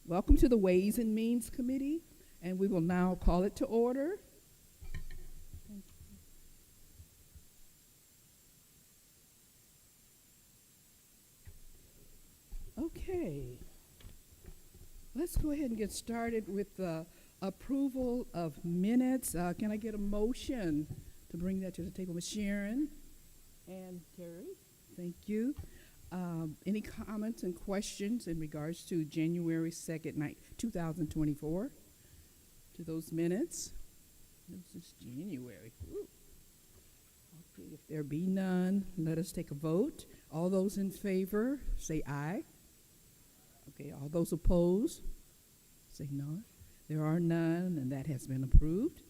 Welcome to the Ways and Means Committee, and we will now call it to order. Okay, let's go ahead and get started with the approval of minutes. Can I get a motion to bring that to the table? Ms. Sharon and Terry, thank you. Any comments and questions in regards to January 2nd, 2024, to those minutes? This is January. Ooh. Okay, if there be none, let us take a vote. All those in favor, say aye. Okay, all those opposed, say no. There are none, and that has been approved.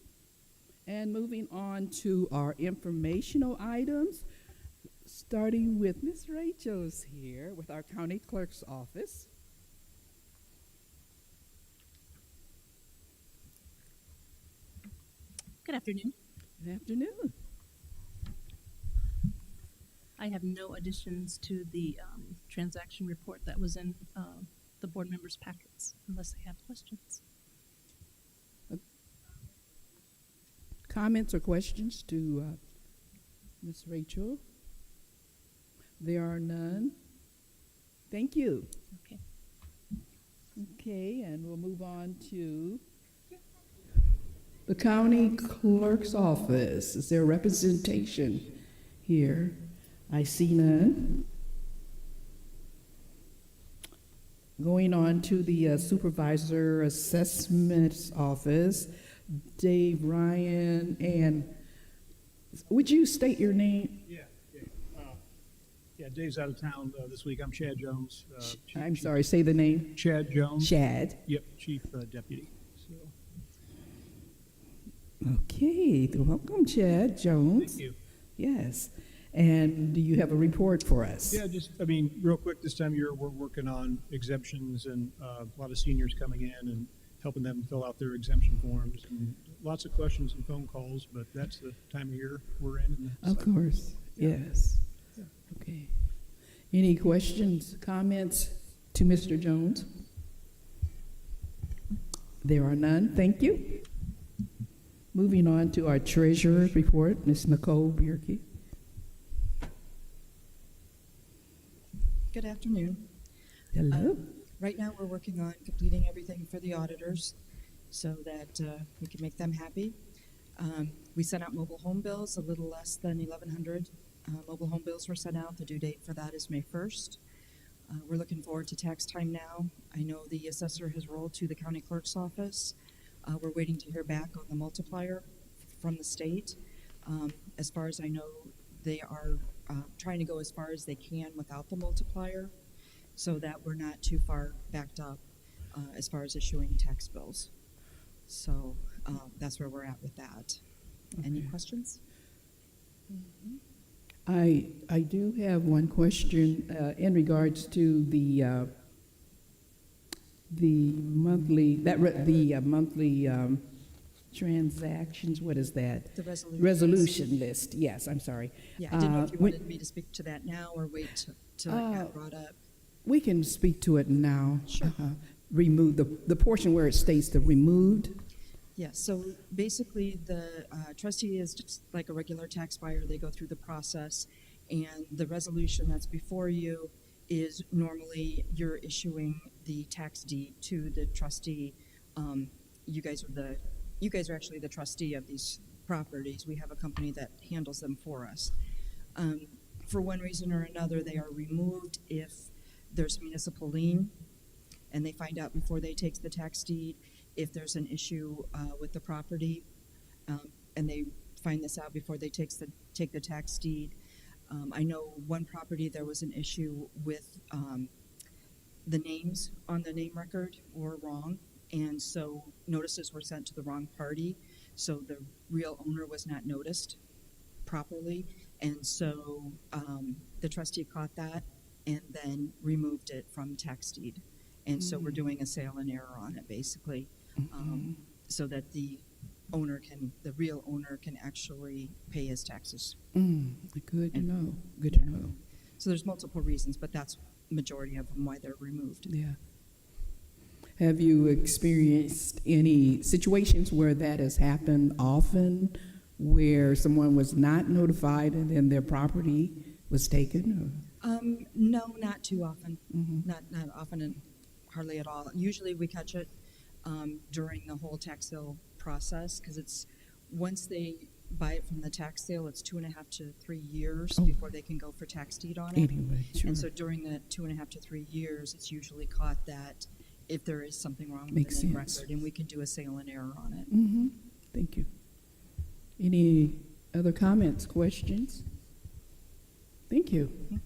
And moving on to our informational items, starting with Ms. Rachel's here with our county clerk's office. Good afternoon. Good afternoon. I have no additions to the transaction report that was in the board members' packets, unless they have questions. Comments or questions to Ms. Rachel? There are none. Thank you. Okay. Okay, and we'll move on to the county clerk's office. Is there representation here? I see none. Going on to the supervisor assessment office, Dave Ryan, and would you state your name? Yeah, Dave's out of town this week. I'm Chad Jones. I'm sorry, say the name. Chad Jones. Chad. Yep, Chief Deputy. So, Okay, welcome, Chad Jones. thank you. Yes. And do you have a report for us? Yeah, real quick, this time of year we're working on exemptions and a lot of seniors coming in and helping them fill out their exemption forms and lots of questions and phone calls, but that's the time of year we're in. Of course, Yeah. yes. Yeah. Okay. Any questions, comments to Mr. Jones? There are none. Thank you. Moving on to our treasurer's report, Ms. Nicole Bierke. Good afternoon. Hello. Right now, we're working on completing everything for the auditors so that we can make them happy. We sent out mobile home bills, a little less than 1,100 mobile home bills were sent out. The due date for that is May 1st. We're looking forward to tax time now. I know the assessor has rolled to the county clerk's office. We're waiting to hear back on the multiplier from the state. As far as I know, they are trying to go as far as they can without the multiplier so that we're not too far backed up as far as issuing tax bills. So that's where we're at with that. Any Okay. questions? I do have one question in regards to the monthly transactions. What is that? The Resolution list. Yes, I'm sorry. Yeah, I didn't know if you when- wanted me to speak to that now or wait till it got brought up. We can speak to it now. Sure. Remove the portion where it states the removed. Yeah, so basically the trustee is just like a regular tax buyer. They go through the process, and the resolution that's before you is normally you're issuing the tax deed to the trustee. You guys are actually the trustee of these properties. We have a company that handles them for us. For one reason or another, they are removed if there's municipal lien, and they find out before they take the tax deed if there's an issue with the property, and they find this out before they take the tax deed. I know one property there was an issue with the names on the name record were wrong, and so notices were sent to the wrong party, so the real owner was not noticed properly, and so the trustee caught that and then removed it from tax deed. And so we're doing a sale and error on it, basically, so that the real owner can actually pay his taxes. Good to know. Good to know. So there's multiple reasons, but that's majority of them why they're removed. Yeah. Have you experienced any situations where that has happened often, where someone was not notified and then their property was taken? No, not too often. Mhm. Not often, and hardly at all. Usually, we catch it during the whole tax sale process because it's once they buy it from the tax sale, it's 2.5 to 3 years Oh. before they can go for tax deed on it. Anyway, sure. And so during the 2.5 to 3 years, it's usually caught that if there is something wrong with Makes the name sense. record, and we can do a sale and error on it. Mm-hmm. Thank you. Any other comments, questions? Thank you. Okay.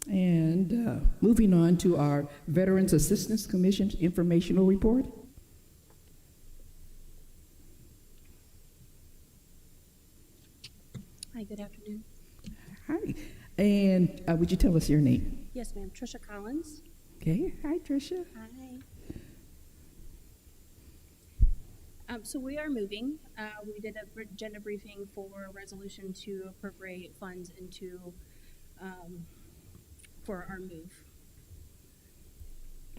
And moving on to our Veterans Assistance Commission informational report. Hi, good afternoon. Hi. And would you tell us your name? Yes, ma'am. Trisha Collins. Okay. Hi, Tricia. Hi. So we are moving. We did a agenda briefing for a resolution to appropriate funds into for our move.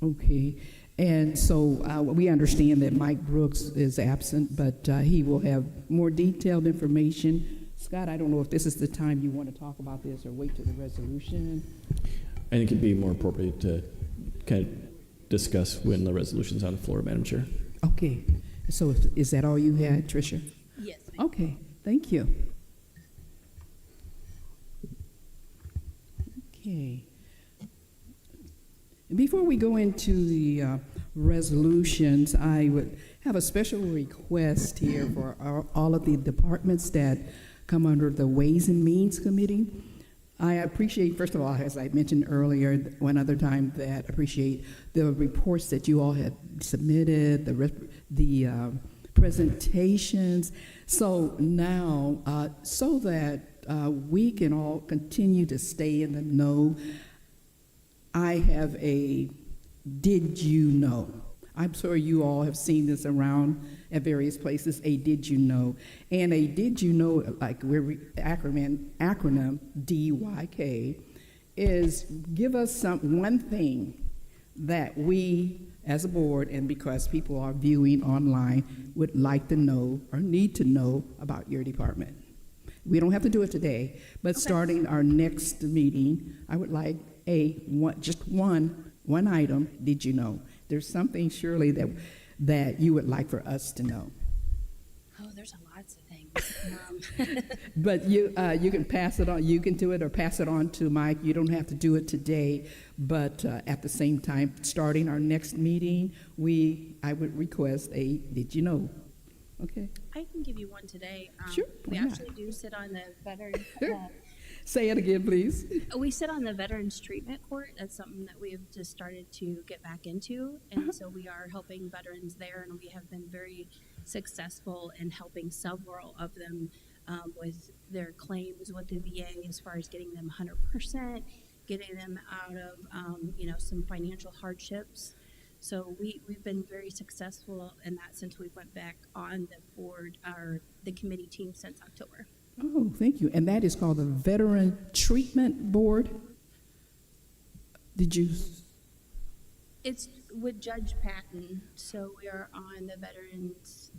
Okay. And so we understand that Mike Brooks is absent, but he will have more detailed information. Scott, I don't know if this is the time you want to talk about this or wait to the resolution. I think it'd be more appropriate to kind of discuss when the resolution's on the floor, Madam Chair. Okay. So is that all you had, Tricia? Yes, ma'am. Okay. Thank you. Okay. Before we go into the resolutions, I would have a special request here for all of the departments that come under the Ways and Means Committee. I appreciate, first of all, as I mentioned earlier, one other time, that appreciate the reports that you all had submitted, the presentations. So now, so that we can all continue to stay in the know, I have a did you know? I'm sure you all have seen this around at various places, a did you know? And a did you know, like we're acronym DYK, is give us one thing that we as a board, and because people are viewing online, would like to know or need to know about your department. We don't have to do it today, but starting our next meeting, I would like just one item, did you know? There's something surely that you would like for us to know. Oh, there's lots of things. But you can pass it on. You can do it or pass it on to Mike. You don't have to do it today, but at the same time, starting our next meeting, I would request a did you know? Okay. I can give you one today. Sure, We why not? actually do sit on the veteran. Say it again, please. We sit on the Veterans Treatment Court. That's something that we have just started to get back into, and so we are helping veterans there, and we have been very successful in helping several of them with their claims with the VA, as far as getting them 100%, getting them out of some financial hardships. So we've been very successful in that since we went back on the board, the committee team since October. Oh, thank you. And that is called the Veteran Treatment Board. Did you? It's with Judge Patton, so we are on the Veterans.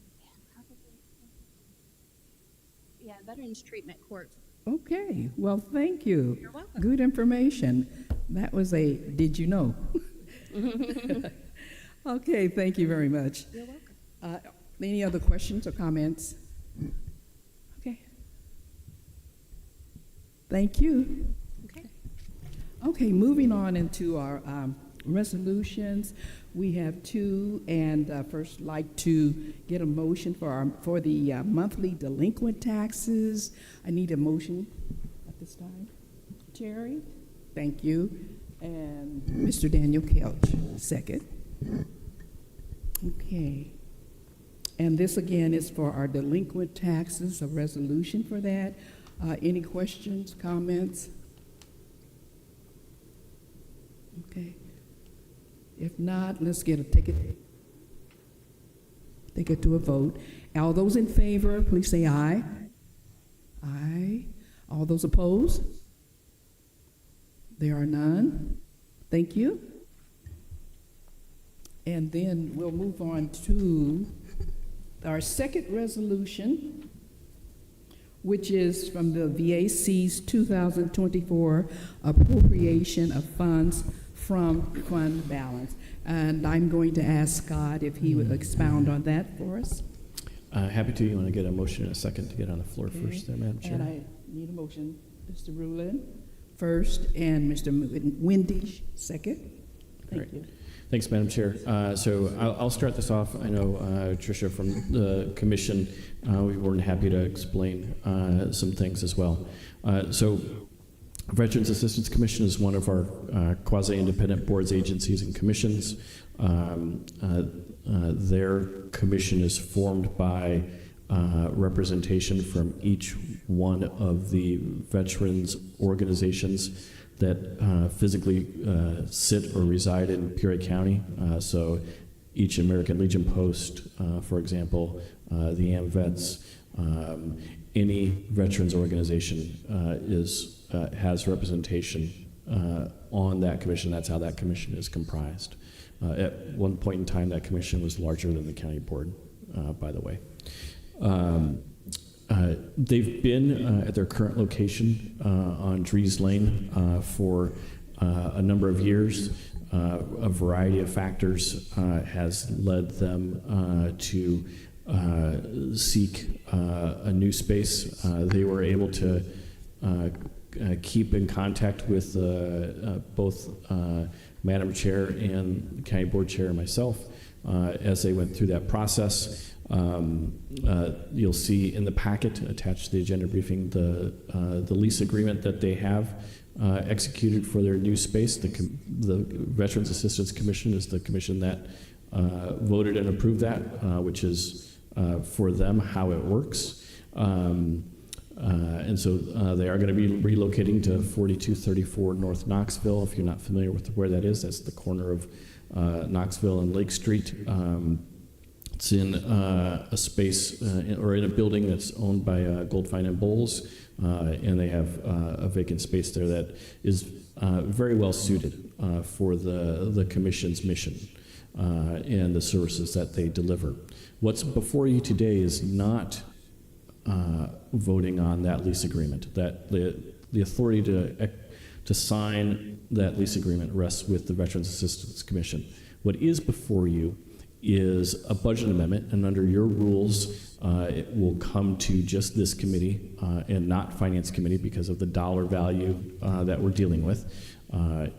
Veterans Treatment Court. Okay. Well, thank you. You're welcome. Good information. That was a did you know? Okay. Thank you very much. You're welcome. Any other questions or comments? Okay. Thank you. Okay. Okay, moving on into our resolutions. We have two, and first like to get a motion for the monthly delinquent taxes. I need a motion at this time. Terry, thank you. And Mr. Daniel Kelch, second. Okay. And this again is for our delinquent taxes, a resolution for that. Any questions, comments? Okay. If not, let's take it to a vote. All those in favor, please say aye. Aye. All those opposed? There are none. Thank you. And then we'll move on to our second resolution, which is from the VAC's 2024 appropriation of funds from fund balance. And I'm going to ask Scott if he would expound on that for us. Happy to. You want to get a motion in a second to get on the floor Okay. first there, Madam Chair? And I need a motion. Mr. Rulin first and Mr. Wendish second. Thank Great. you. Thanks, Madam Chair. So I'll start this off. I know Tricia from the commission, we're more than happy to explain some things as well. So Veterans Assistance Commission is one of our quasi-independent boards, agencies, and commissions. Their commission is formed by representation from each one of the veterans organizations that physically sit or reside in Peoria County. So each American Legion post, for example, the AMVETS, any veterans organization has representation on that commission. That's how that commission is comprised. At one point in time, that commission was larger than the county board, by the way. They've been at their current location on Dries Lane for a number of years. A variety of factors has led them to seek a new space. They were able to keep in contact with both Madam Chair and County Board Chair and myself as they went through that process. You'll see in the packet attached to the agenda briefing the lease agreement that they have executed for their new space. The Veterans Assistance Commission is the commission that voted and approved that, which is for them how it works. And so they are going to be relocating to 4234 North Knoxville. If you're not familiar with where that is, that's the corner of Knoxville and Lake Street. It's in a space or in a building that's owned by Goldfine and Bowles, and they have a vacant space there that is very well suited for the commission's mission and the services that they deliver. What's before you today is not voting on that lease agreement. That the authority to sign that lease agreement rests with the Veterans Assistance Commission. What is before you is a budget amendment, and under your rules, it will come to just this committee and not Finance Committee because of the dollar value that we're dealing with. And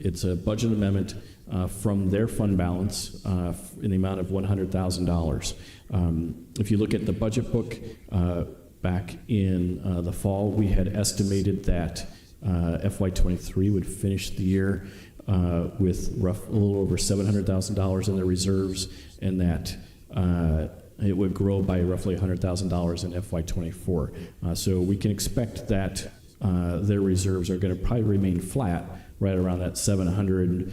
it's a budget amendment from their fund balance in the amount of $100,000. If you look at the budget book back in the fall, we had estimated that FY23 would finish the year with a little over $700,000 in their reserves, and that it would grow by roughly $100,000 in FY24. So we can expect that their reserves are going to probably remain flat, right around that $715,000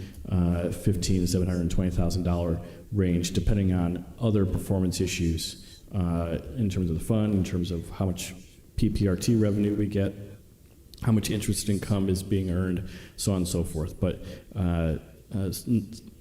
to $720,000 range, depending on other performance issues in terms of the fund, in terms of how much PPRT revenue we get, how much interest income is being earned, so on and so forth. But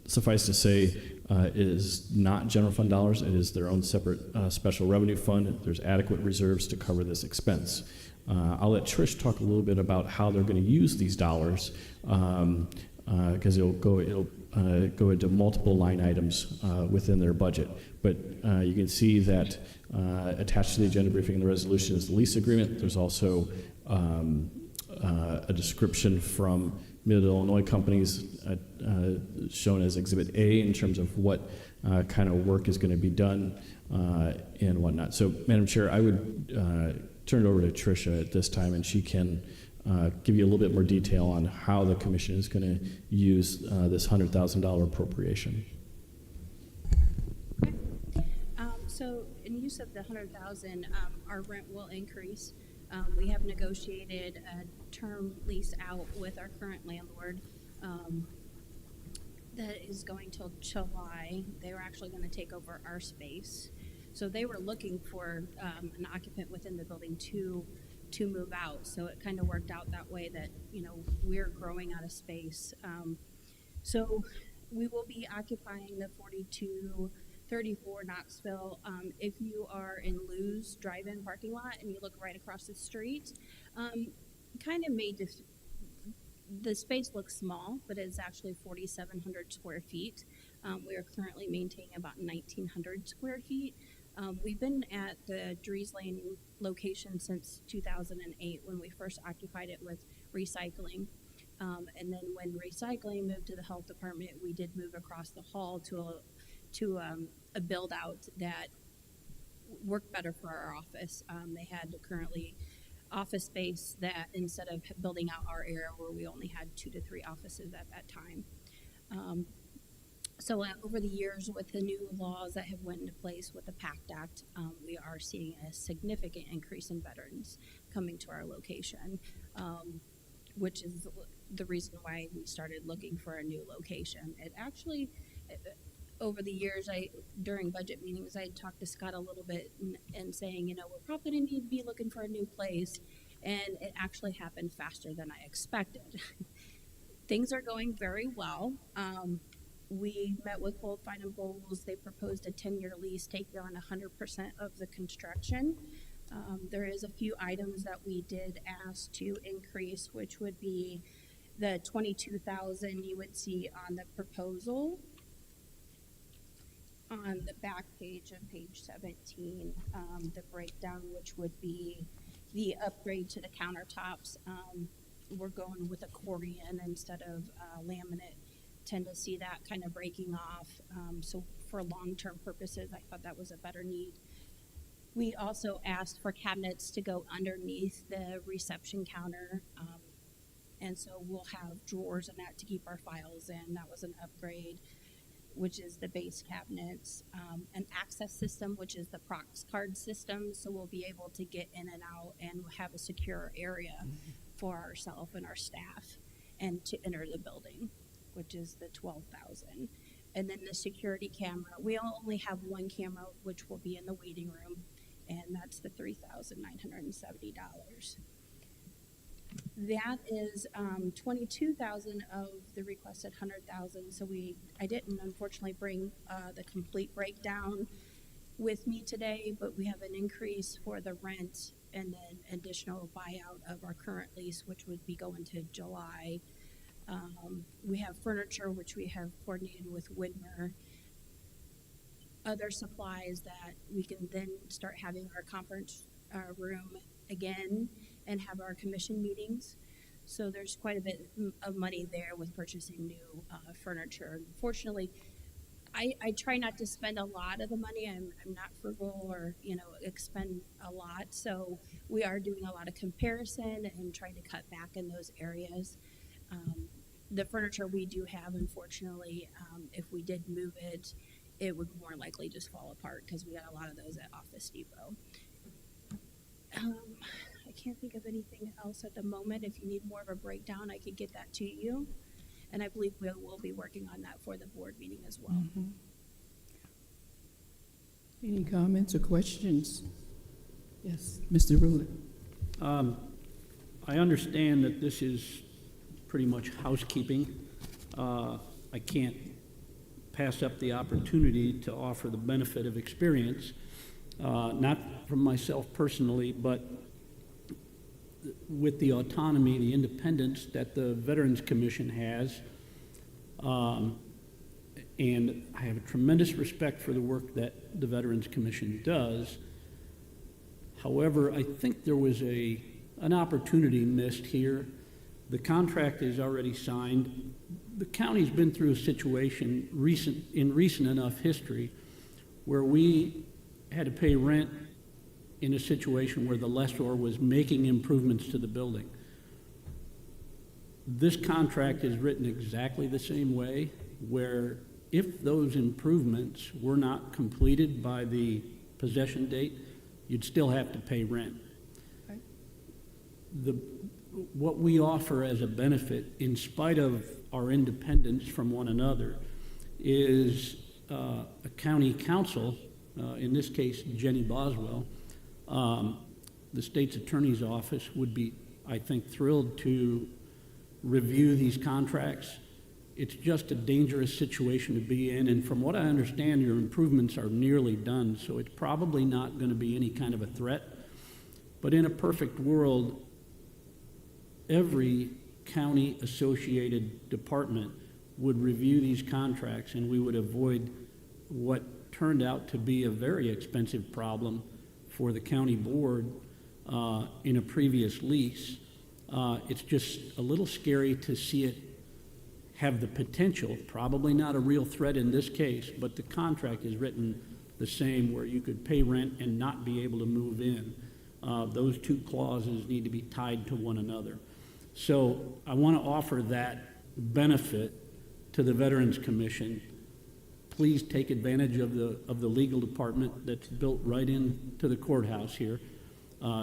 suffice to say, it is not general fund dollars. It is their own separate special revenue fund. There's adequate reserves to cover this expense. I'll let Trish talk a little bit about how they're going to use these dollars, because it'll go into multiple line items within their budget. But you can see that attached to the agenda briefing and the resolution is the lease agreement. There's also a description from Mid-Illinois companies shown as Exhibit A in terms of what kind of work is going to be done and whatnot. So, Madam Chair, I would turn it over to Tricia at this time, and she can give you a little bit more detail on how the commission is going to use this $100,000 appropriation. Okay. So, and you said the 100,000, our rent will increase. We have negotiated a term lease out with our current landlord that is going till July. They were actually going to take over our space. So they were looking for an occupant within the building to to move out. So it kind of worked out that way that, you know, we're growing out of space. So we will be occupying the 4234 Knoxville. If you are in Lou's drive-in parking lot and you look right across the street, kind of made the space looks small, but it's actually 4,700 square feet. We are currently maintaining about 1,900 square feet. We've been at the Dries Lane location since 2008 when we first occupied it with recycling. And then when recycling moved to the health department, we did move across the hall to a build out that worked better for our office. They had currently office space that instead of building out our area where we only had 2 to 3 offices at that time. So over the years with the new laws that have went into place with the PACT Act, we are seeing a significant increase in veterans coming to our location, which is the reason why we started looking for a new location. It actually, over the years, during budget meetings, I talked to Scott a little bit and saying, you know, we're probably going to need to be looking for a new place, and it actually happened faster than I expected. Things are going very well. We met with Bold Fine and Bowles. They proposed a 10-year lease, taking on 100% of the construction. There is a few items that we did ask to increase, which would be the $22,000 you would see on the proposal. On the back page of page 17, the breakdown, which would be the upgrade to the countertops. We're going with accordion instead of laminate. Tend to see that kind of breaking off. So for long-term purposes, I thought that was a better need. We also asked for cabinets to go underneath the reception counter. And so we'll have drawers in that to keep our files in. That was an upgrade, which is the base cabinets. An access system, which is the Prox card system. So we'll be able to get in and out and have a secure area for ourselves and our staff and to enter the building, which is the $12,000. And then the security camera, we only have one camera, which will be in the waiting room, and that's the $3,970. That is $22,000 of the requested $100,000. So I didn't unfortunately bring the complete breakdown with me today, but we have an increase for the rent and then additional buyout of our current lease, which would be going to July. We have furniture, which we have coordinated with Widmer. Other supplies that we can then start having our conference room again and have our commission meetings. So there's quite a bit of money there with purchasing new furniture. Unfortunately, I try not to spend a lot of the money. I'm not frugal or, expend a lot. So we are doing a lot of comparison and trying to cut back in those areas. The furniture we do have, unfortunately, if we did move it, it would more likely just fall apart because we got a lot of those at Office Depot. I can't think of anything else at the moment. If you need more of a breakdown, I could get that to you. And I believe we will be working on that for the board meeting as well. Mm-hmm. Any comments or questions? Yes, Mr. Ruler. I understand that this is pretty much housekeeping. I can't pass up the opportunity to offer the benefit of experience, not from myself personally, but with the autonomy, the independence that the Veterans Commission has. And I have a tremendous respect for the work that the Veterans Commission does. However, I think there was an opportunity missed here. The contract is already signed. The county's been through a situation in recent enough history where we had to pay rent in a situation where the lessor was making improvements to the building. This contract is written exactly the same way, where if those improvements were not completed by the possession date, you'd still have to pay rent. Okay. What we offer as a benefit, in spite of our independence from one another, is a county council, in this case Jenny Boswell, the state's attorney's office would be, I think, thrilled to review these contracts. It's just a dangerous situation to be in, and from what I understand, your improvements are nearly done, so it's probably not going to be any kind of a threat. But in a perfect world, every county-associated department would review these contracts, and we would avoid what turned out to be a very expensive problem for the county board in a previous lease. It's just a little scary to see it have the potential, probably not a real threat in this case, but the contract is written the same where you could pay rent and not be able to move in. Those two clauses need to be tied to one another. So I want to offer that benefit to the Veterans Commission. Please take advantage of the legal department that's built right into the courthouse here.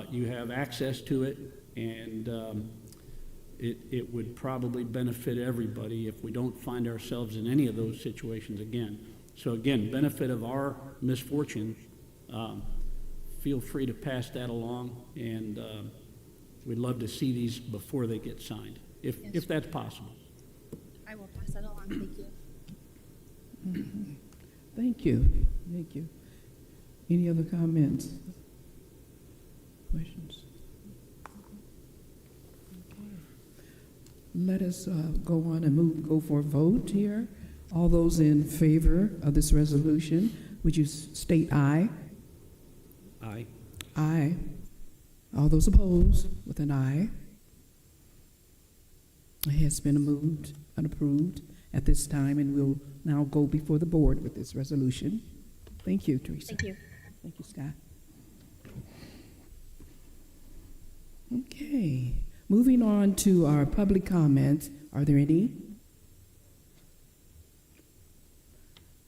You have access to it, and it would probably benefit everybody if we don't find ourselves in any of those situations again. So again, benefit of our misfortune, feel free to pass that along, and we'd love to see these before they get signed, if that's possible. I will pass that along. Thank you. Thank you. Thank you. Any other comments? Questions? Okay. Let us go on and go for a vote here. All those in favor of this resolution, would you state aye? Aye. Aye. All those opposed with an aye. It has been moved and approved at this time, and we'll now go before the board with this resolution. Thank you, Teresa. Thank you. Thank you, Scott. Okay, moving on to our public comments. Are there any?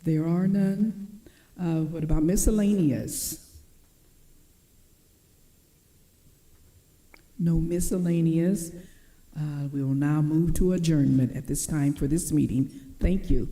There are none. What about miscellaneous? No miscellaneous. We will now move to adjournment at this time for this meeting. Thank you.